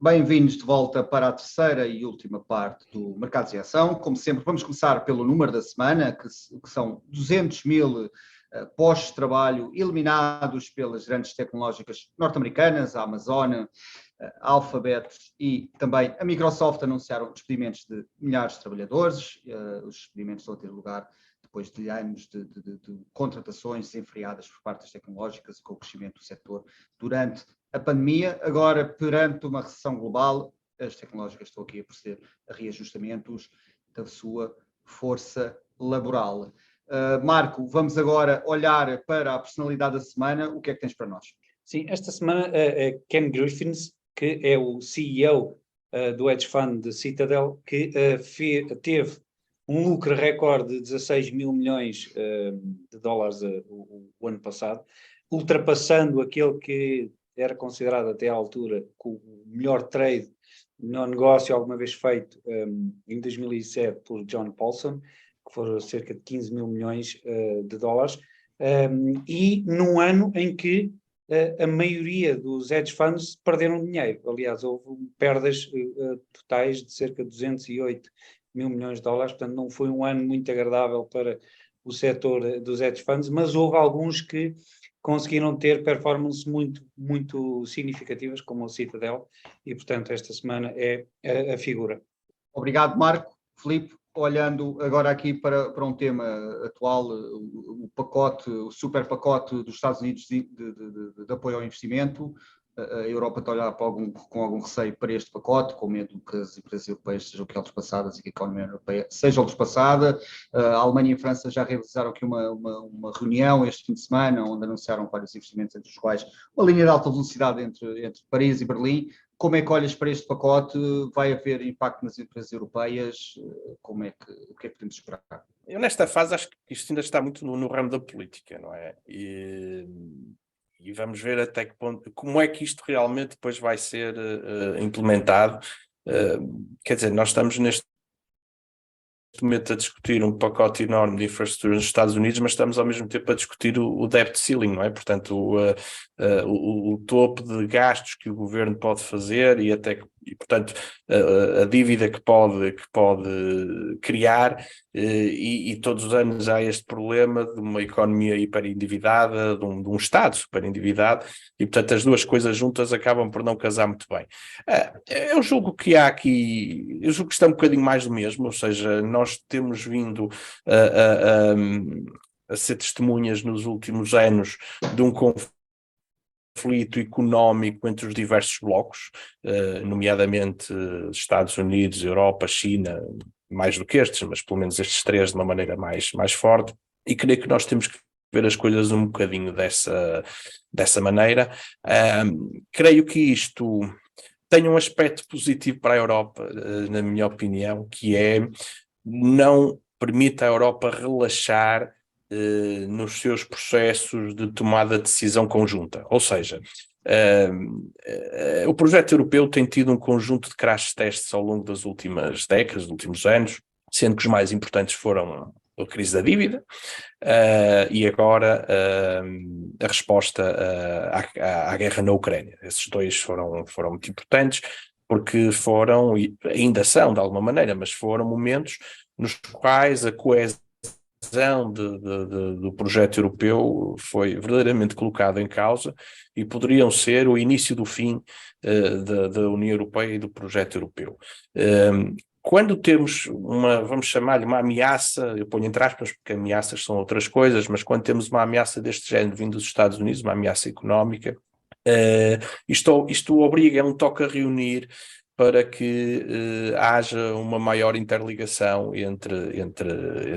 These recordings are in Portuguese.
Bem-vindos de volta para a terceira e última parte do Mercados em Ação. Como sempre, vamos começar pelo número da semana, que são 200 mil postos de trabalho eliminados pelas grandes tecnológicas norte-americanas, a Amazon, a Alphabet e também a Microsoft anunciaram despedimentos de milhares de trabalhadores. Os despedimentos estão a ter lugar depois de anos de contratações desenfreadas por parte das tecnológicas e com o crescimento do setor durante a pandemia. Agora, perante uma recessão global, as tecnológicas estão aqui a proceder a reajustamentos da sua força laboral. Marco, vamos agora olhar para a personalidade da semana. O que é que tens para nós? Sim, esta semana Ken Griffiths, que é o CEO do hedge fund de Citadel, que teve um lucro recorde de 16 mil milhões de dólares o ano passado, ultrapassando aquele que era considerado até à altura o melhor trade, o melhor negócio alguma vez feito em 2007 por John Paulson, que foram cerca de 15 mil milhões de dólares, e num ano em que a maioria dos hedge funds perderam dinheiro. Aliás, houve perdas totais de cerca de 208 mil milhões de dólares, portanto não foi um ano muito agradável para o setor dos hedge funds, mas houve alguns que conseguiram ter performances muito significativas, como o Citadel, e portanto esta semana é a figura. Obrigado, Marco. Filipe, olhando agora aqui para um tema atual, o super pacote dos Estados Unidos de apoio ao investimento. A Europa está a olhar com algum receio para este pacote, com medo que as empresas europeias sejam ultrapassadas e que a economia europeia seja ultrapassada. A Alemanha e a França já realizaram aqui uma reunião este fim de semana, onde anunciaram vários investimentos, entre os quais uma linha de alta velocidade entre Paris e Berlim. Como é que olhas para este pacote? Vai haver impacto nas empresas europeias? O que é que podemos esperar? Eu nesta fase acho que isto ainda está muito no ramo da política, não é? E vamos ver até que ponto, como é que isto realmente depois vai ser implementado. Quer dizer, nós estamos neste momento a discutir um pacote enorme de infraestrutura nos Estados Unidos, mas estamos ao mesmo tempo a discutir o debt ceiling, não é? Portanto, o topo de gastos que o governo pode fazer e portanto, a dívida que pode criar, e todos os anos há este problema de uma economia hiperendividada, de um Estado superendividado, e portanto as duas coisas juntas acabam por não casar muito bem. Eu julgo que há aqui, eu julgo que está um bocadinho mais do mesmo, ou seja, nós temos vindo a ser testemunhas nos últimos anos de um conflito económico entre os diversos blocos, nomeadamente Estados Unidos, Europa, China, mais do que estes, mas pelo menos estes três de uma maneira mais forte, e creio que nós temos que ver as coisas um bocadinho dessa maneira. Creio que isto tem um aspecto positivo para a Europa, na minha opinião, que é não permite à Europa relaxar nos seus processos de tomada de decisão conjunta. Ou seja, o projeto europeu tem tido um conjunto de crash tests ao longo das últimas décadas, dos últimos anos, sendo que os mais importantes foram a crise da dívida e agora a resposta à guerra na Ucrânia. Esses dois foram muito importantes, porque foram, e ainda são de alguma maneira, mas foram momentos nos quais a coesão do projeto europeu foi verdadeiramente colocada em causa e poderiam ser o início do fim da União Europeia e do projeto europeu. Quando temos vamos chamar-lhe uma ameaça, eu ponho entre aspas porque ameaças são outras coisas, mas quando temos uma ameaça deste género vindo dos Estados Unidos, uma ameaça económica, isto obriga um toque a reunir para que haja uma maior interligação entre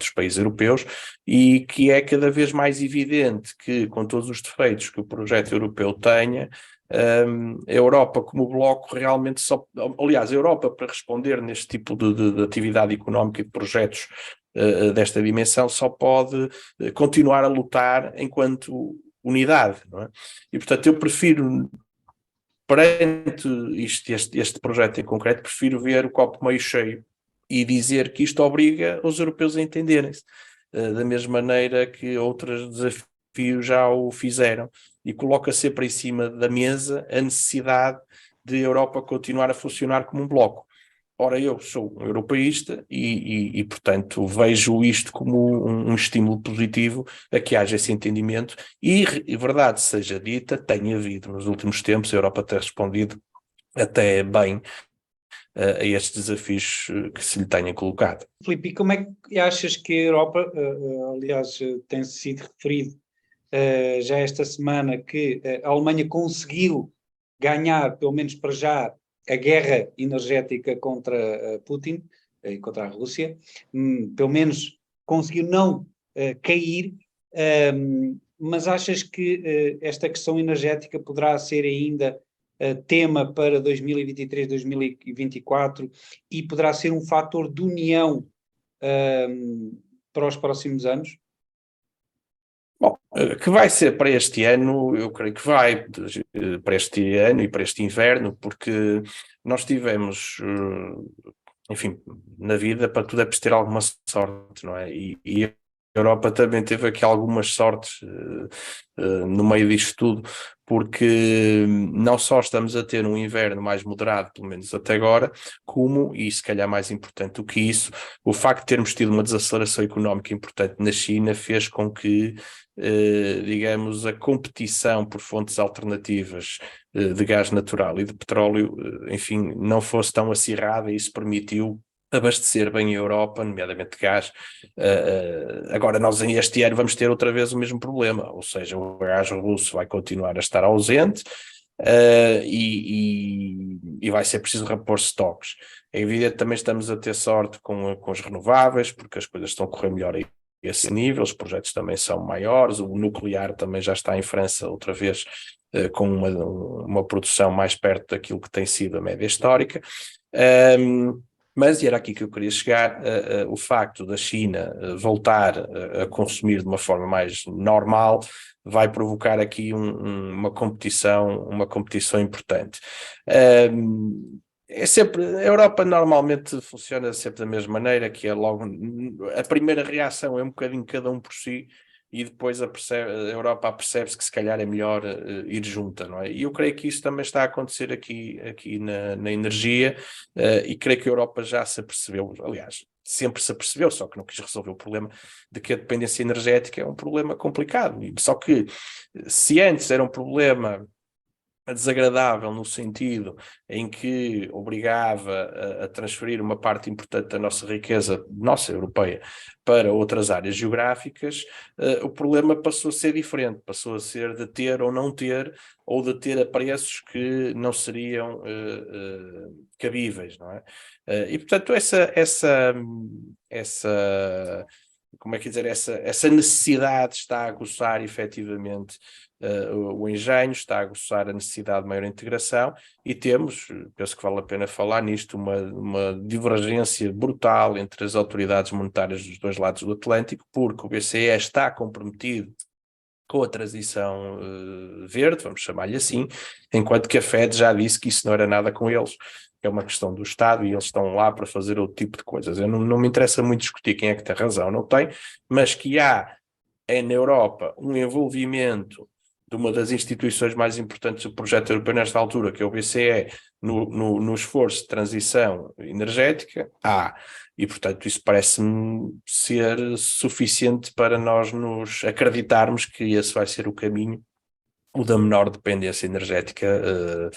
os países europeus, e que é cada vez mais evidente que, com todos os defeitos que o projeto europeu tenha, a Europa como bloco realmente aliás, a Europa, para responder neste tipo de atividade económica e de projetos desta dimensão, só pode continuar a lutar enquanto unidade, não é? E portanto eu prefiro, perante este projeto em concreto, prefiro ver o copo meio cheio e dizer que isto obriga os europeus a entenderem-se, da mesma maneira que outros desafios já o fizeram, e coloca sempre em cima da mesa a necessidade de Europa continuar a funcionar como um bloco. Ora, eu sou um europeísta e portanto, vejo isto como um estímulo positivo a que haja esse entendimento e verdade seja dita, tem havido nos últimos tempos, a Europa tem respondido até bem a estes desafios que se lhe tenha colocado. Filipe, e como é que achas que a Europa, aliás, tem sido referido já esta semana que a Alemanha conseguiu ganhar, pelo menos para já, a guerra energética contra Putin e contra a Rússia, pelo menos conseguiu não cair, mas achas que esta questão energética poderá ser ainda tema para 2023, 2024 e poderá ser um fator de união para os próximos anos? Bom, que vai ser para este ano, eu creio que vai, para este ano e para este inverno, porque nós tivemos, enfim, na vida, para tudo é preciso ter alguma sorte, não é? E a Europa também teve aqui algumas sortes no meio disto tudo, porque não só estamos a ter um inverno mais moderado, pelo menos até agora, como, e se calhar mais importante do que isso, o facto de termos tido uma desaceleração económica importante na China fez com que, digamos, a competição por fontes alternativas de gás natural e de petróleo, enfim, não fosse tão acirrada e isso permitiu abastecer bem a Europa, nomeadamente de gás. Agora nós este ano vamos ter outra vez o mesmo problema, ou seja, o gás russo vai continuar a estar ausente e vai ser preciso repor estoques. É evidente que também estamos a ter sorte com os renováveis, porque as coisas estão a correr melhor aí a esse nível, os projetos também são maiores, o nuclear também já está em França outra vez com uma produção mais perto daquilo que tem sido a média histórica. Mas, e era aqui que eu queria chegar, o facto da China voltar a consumir de uma forma mais normal vai provocar aqui uma competição importante. É sempre, a Europa normalmente funciona sempre da mesma maneira, que é logo, a primeira reação é um bocadinho cada um por si, e depois a Europa percebe-se que se calhar é melhor ir junta, não é? E eu creio que isso também está a acontecer aqui na energia, e creio que a Europa já se apercebeu, aliás, sempre se apercebeu, só que não quis resolver o problema de que a dependência energética é um problema complicado. Só que se antes era um problema desagradável no sentido em que obrigava a transferir uma parte importante da nossa riqueza, nossa europeia, para outras áreas geográficas, o problema passou a ser diferente, passou a ser de ter ou não ter, ou de ter a preços que não seriam cabíveis, não é? E portanto como é que dizer, essa necessidade está a aguçar efetivamente o engenho, está a aguçar a necessidade de maior integração e temos, penso que vale a pena falar nisto, uma divergência brutal entre as autoridades monetárias dos dois lados do Atlântico, porque o BCE está comprometido com a transição verde, vamos chamar-lhe assim, enquanto que a Fed já disse que isso não era nada com eles, é uma questão do Estado e eles estão lá para fazer outro tipo de coisas. Eu não me interessa muito discutir quem é que tem razão, não tem, mas que há na Europa um envolvimento de uma das instituições mais importantes do projeto europeu nesta altura, que é o BCE, no esforço de transição energética, e portanto isso parece-me ser suficiente para nós nos acreditarmos que esse vai ser o caminho, o da menor dependência energética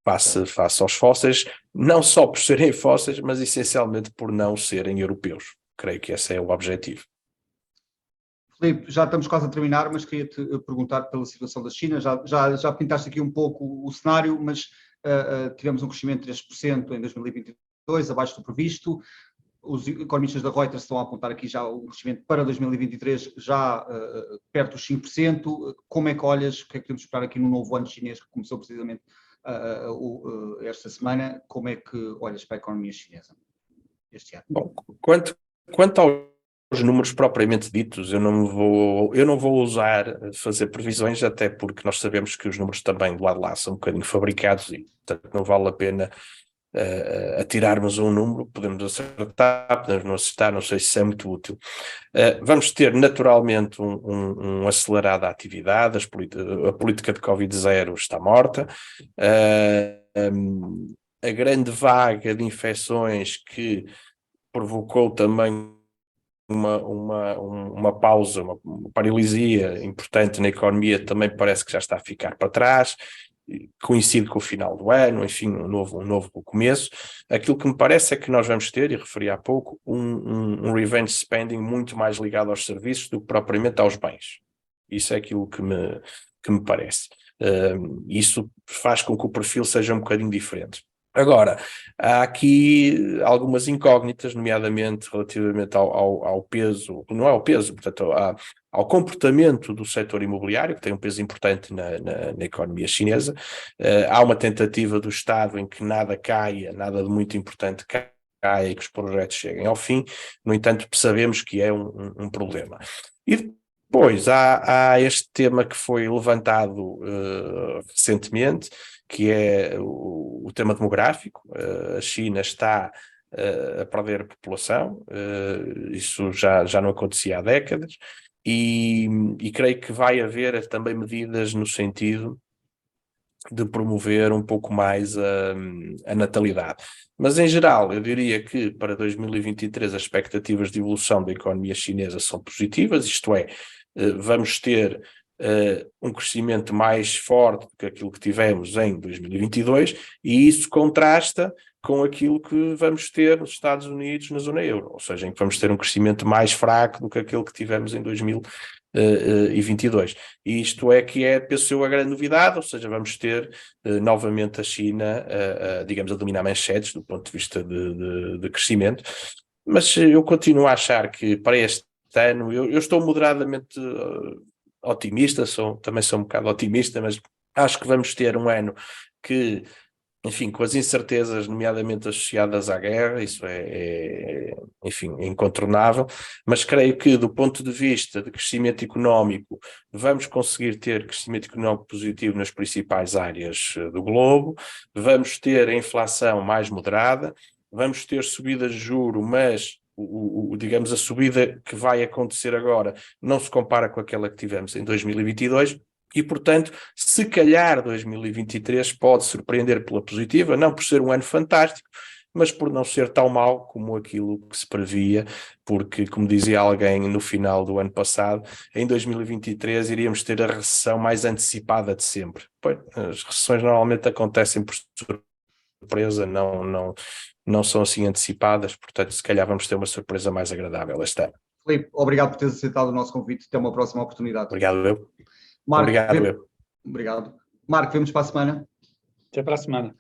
face aos fósseis, não só por serem fósseis, mas essencialmente por não serem europeus. Creio que esse é o objetivo. Filipe, já estamos quase a terminar, mas queria-te perguntar pela situação da China. Já pintaste aqui um pouco o cenário, mas tivemos um crescimento de 3% em 2022, abaixo do previsto. Os economistas da Reuters estão a apontar aqui já o crescimento para 2023 já perto dos 5%. Como é que olhas, o que é que podemos esperar aqui no novo ano chinês que começou precisamente esta semana? Como é que olhas para a economia chinesa este ano? Bom, quanto aos números propriamente ditos, eu não vou usar fazer previsões, até porque nós sabemos que os números também do lado de lá são um bocadinho fabricados e, portanto, não vale a pena atirarmos um número, podemos acertar, podemos não acertar, não sei se é muito útil. Vamos ter naturalmente um acelerado à atividade, a política de Covid-0 está morta, a grande vaga de infecções que provocou também uma pausa, uma paralisia importante na economia, também parece que já está a ficar para trás, coincide com o final do ano, enfim, um novo começo. Aquilo que me parece é que nós vamos ter, e referi há pouco, um revenge spending muito mais ligado aos serviços do que propriamente aos bens. Isso é aquilo que me parece. Isso faz com que o perfil seja um bocadinho diferente. Agora, há aqui algumas incógnitas, nomeadamente relativamente ao peso, não é ao peso, portanto, ao comportamento do setor imobiliário, que tem um peso importante na economia chinesa. Há uma tentativa do Estado em que nada caia, nada de muito importante caia e que os projetos cheguem ao fim. No entanto, sabemos que é um problema. E depois há este tema que foi levantado recentemente, que é o tema demográfico. A China está a perder população, isso já não acontecia há décadas, e creio que vai haver também medidas no sentido de promover um pouco mais a natalidade. Mas, em geral, eu diria que para 2023 as expectativas de evolução da economia chinesa são positivas, isto é, vamos ter um crescimento mais forte do que aquilo que tivemos em 2022, e isso contrasta com aquilo que vamos ter nos Estados Unidos na zona euro, ou seja, em que vamos ter um crescimento mais fraco do que aquele que tivemos em 2022. E isto é que é, penso eu, a grande novidade, ou seja, vamos ter novamente a China, digamos, a dominar manchetes do ponto de vista de crescimento, mas eu continuo a achar que para este ano, eu estou moderadamente otimista, também sou um bocado otimista, mas acho que vamos ter um ano que, enfim, com as incertezas nomeadamente associadas à guerra, isso enfim, é incontornável, mas creio que do ponto de vista de crescimento económico vamos conseguir ter crescimento económico positivo nas principais áreas do globo, vamos ter a inflação mais moderada, vamos ter subidas de juros, mas digamos, a subida que vai acontecer agora não se compara com aquela que tivemos em 2022 e, portanto, se calhar 2023 pode surpreender pela positiva, não por ser um ano fantástico, mas por não ser tão mau como aquilo que se previa, porque, como dizia alguém no final do ano passado, em 2023 iríamos ter a recessão mais antecipada de sempre. Pois, as recessões normalmente acontecem por surpresa, não são assim antecipadas, portanto, se calhar vamos ter uma surpresa mais agradável este ano. Filipe, obrigado por teres aceitado o nosso convite. Até uma próxima oportunidade. Obrigado, eu. Marco, Obrigado. Obrigado. Marco, vemos para a semana. Até para a semana.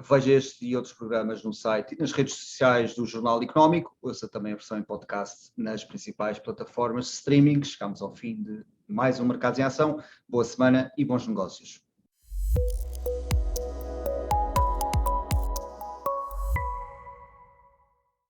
Veja este e outros programas no site e nas redes sociais do Jornal Económico. Ouça também a versão em podcast nas principais plataformas de streaming. Chegamos ao fim de mais um Mercados em Ação. Boa semana e bons negócios.